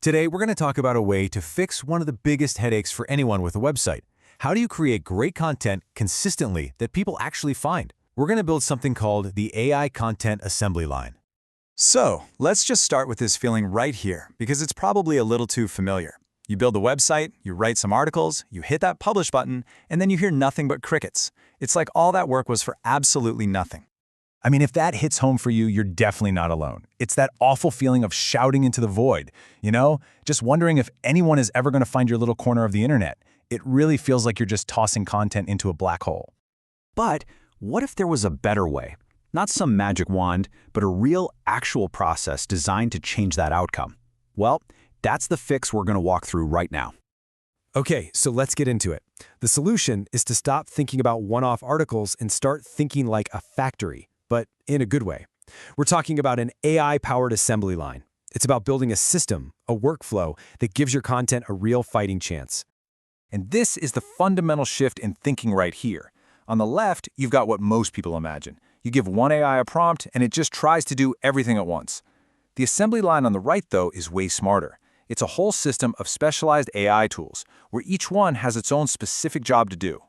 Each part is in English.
Today, we're going to talk about a way to fix one of the biggest headaches for anyone with a website. How do you create great content consistently that people actually find? We're going to build something called the AI Content Assembly Line. So, let's just start with this feeling right here, because it's probably a little too familiar. You build a website, you write some articles, you hit that publish button, and then you hear nothing but crickets. It's like all that work was for absolutely nothing. I mean, if that hits home for you, you're definitely not alone. It's that awful feeling of shouting into the void, just wondering if anyone is ever going to find your little corner of the internet. It really feels like you're just tossing content into a black hole. But what if there was a better way? Not some magic wand, but a real, actual process designed to change that outcome. Well, that's the fix we're going to walk through right now. Okay, so let's get into it. The solution is to stop thinking about one-off articles and start thinking like a factory, but in a good way. We're talking about an AI-powered assembly line. It's about building a system, a workflow that gives your content a real fighting chance. And this is the fundamental shift in thinking right here. On the left, you've got what most people imagine. You give one AI a prompt, and it just tries to do everything at once. The assembly line on the right, though, is way smarter. It's a whole system of specialized AI tools, where each one has its own specific job to do.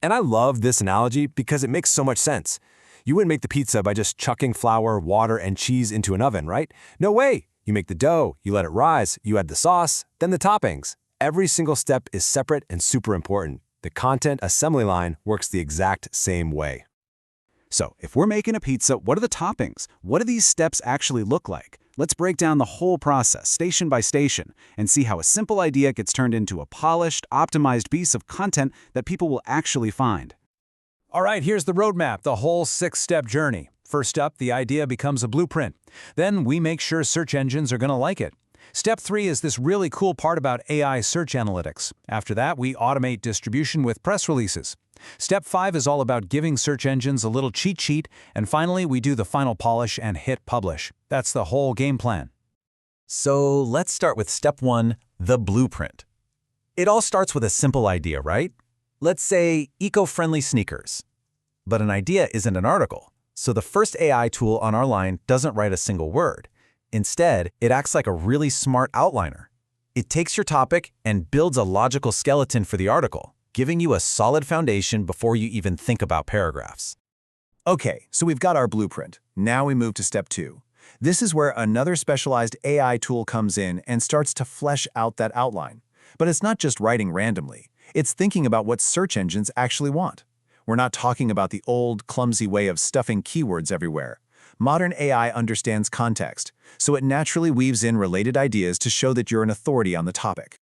And I love this analogy because it makes so much sense. You wouldn't make the pizza by just chucking flour, water, and cheese into an oven, right? No way! You make the dough, you let it rise, you add the sauce, then the toppings. Every single step is separate and super important. The content assembly line works the exact same way. So, if we're making a pizza, what are the toppings? What do these steps actually look like? Let's break down the whole process, station by station, and see how a simple idea gets turned into a polished, optimized piece of content that people will actually find. All right, here's the roadmap, the whole 6-step journey. First up, the idea becomes a blueprint. Then we make sure search engines are going to like it. Step 3 is this really cool part about AI search analytics. After that, we automate distribution with press releases. Step 5 is all about giving search engines a little cheat sheet, and finally, we do the final polish and hit publish. That's the whole game plan. So let's start with step 1, the blueprint. It all starts with a simple idea, right? Let's say eco-friendly sneakers. But an idea isn't an article, so the first AI tool on our line doesn't write a single word. Instead, it acts like a really smart outliner. It takes your topic and builds a logical skeleton for the article, giving you a solid foundation before you even think about paragraphs. Okay, so we've got our blueprint. Now we move to step 2. This is where another specialized AI tool comes in and starts to flesh out that outline. But it's not just writing randomly. It's thinking about what search engines actually want. We're not talking about the old, clumsy way of stuffing keywords everywhere. Modern AI understands context, so it naturally weaves in related ideas to show that you're an authority on the topic.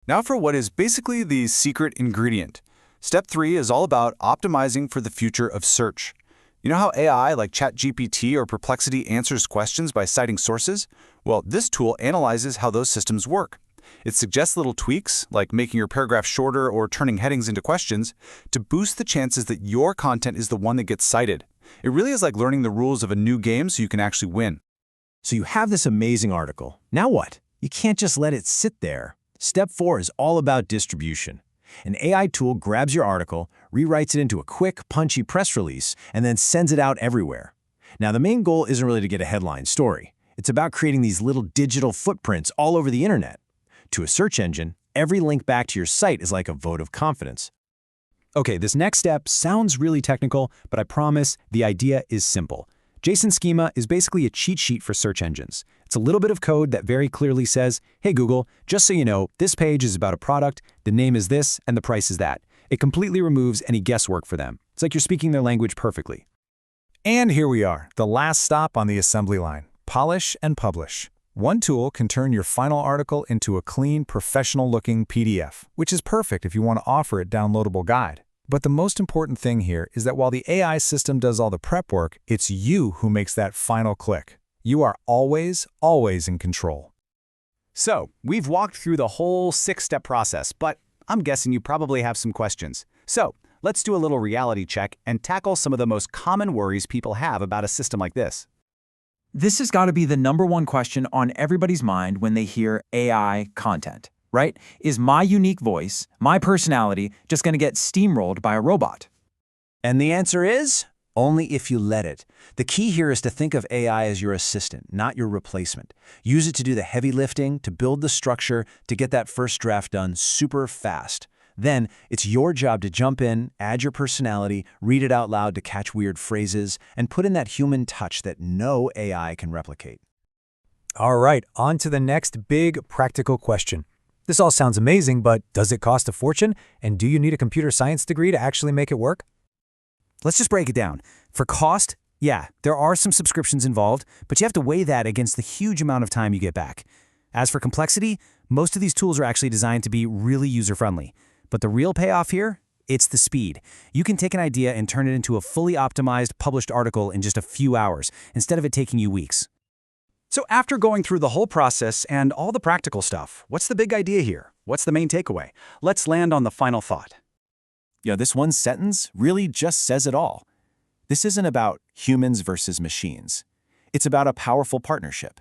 Now for what is basically the secret ingredient. Step 3 is all about optimizing for the future of search. You know how AI like ChatGPT or Perplexity answers questions by citing sources? Well, this tool analyzes how those systems work. It suggests little tweaks, like making your paragraph shorter or turning headings into questions, to boost the chances that your content is the one that gets cited. It really is like learning the rules of a new game so you can actually win. So you have this amazing article. Now what? You can't just let it sit there. Step 4 is all about distribution. An AI tool grabs your article, rewrites it into a quick, punchy press release, and then sends it out everywhere. Now, the main goal isn't really to get a headline story. It's about creating these little digital footprints all over the internet. To a search engine, every link back to your site is like a vote of confidence. Okay, this next step sounds really technical, but I promise the idea is simple. JSON Schema is basically a cheat sheet for search engines. It's a little bit of code that very clearly says, hey Google, just so you know, this page is about a product, the name is this, and the price is that. It completely removes any guesswork for them. It's like you're speaking their language perfectly. And here we are, the last stop on the assembly line. Polish and publish. One tool can turn your final article into a clean, professional-looking PDF, which is perfect if you want to offer a downloadable guide. But the most important thing here is that while the AI system does all the prep work, it's you who makes that final click. You are always, always in control. So, we've walked through the whole 6-step process, but I'm guessing you probably have some questions. So, let's do a little reality check and tackle some of the most common worries people have about a system like this. This has got to be the #1 question on everybody's mind when they hear AI content, right? Is my unique voice, my personality, just going to get steamrolled by a robot? And the answer is Only if you let it. The key here is to think of AI as your assistant, not your replacement. Use it to do the heavy lifting, to build the structure, to get that first draft done super fast. Then, it's your job to jump in, add your personality, read it out loud to catch weird phrases, and put in that human touch that no AI can replicate. All right, on to the next big practical question. This all sounds amazing, but does it cost a fortune? And do you need a computer science degree to actually make it work? Let's just break it down. For cost, yeah, there are some subscriptions involved, but you have to weigh that against the huge amount of time you get back. As for complexity, most of these tools are actually designed to be really user-friendly. But the real payoff here, it's the speed. You can take an idea and turn it into a fully optimized, published article in just a few hours, instead of it taking you weeks. So after going through the whole process and all the practical stuff, what's the big idea here? What's the main takeaway? Let's land on the final thought. Yeah, this one sentence really just says it all. This isn't about humans versus machines. It's about a powerful partnership.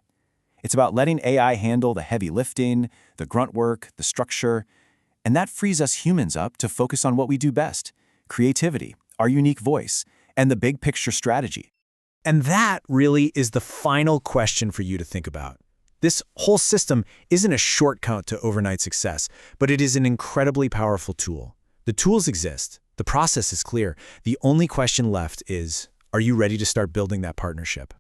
It's about letting AI handle the heavy lifting, the grunt work, the structure, and that frees us humans up to focus on what we do best: creativity, our unique voice, and the big picture strategy. And that really is the final question for you to think about. This whole system isn't a shortcut to overnight success, but it is an incredibly powerful tool. The tools exist. The process is clear. The only question left is, are you ready to start building that partnership?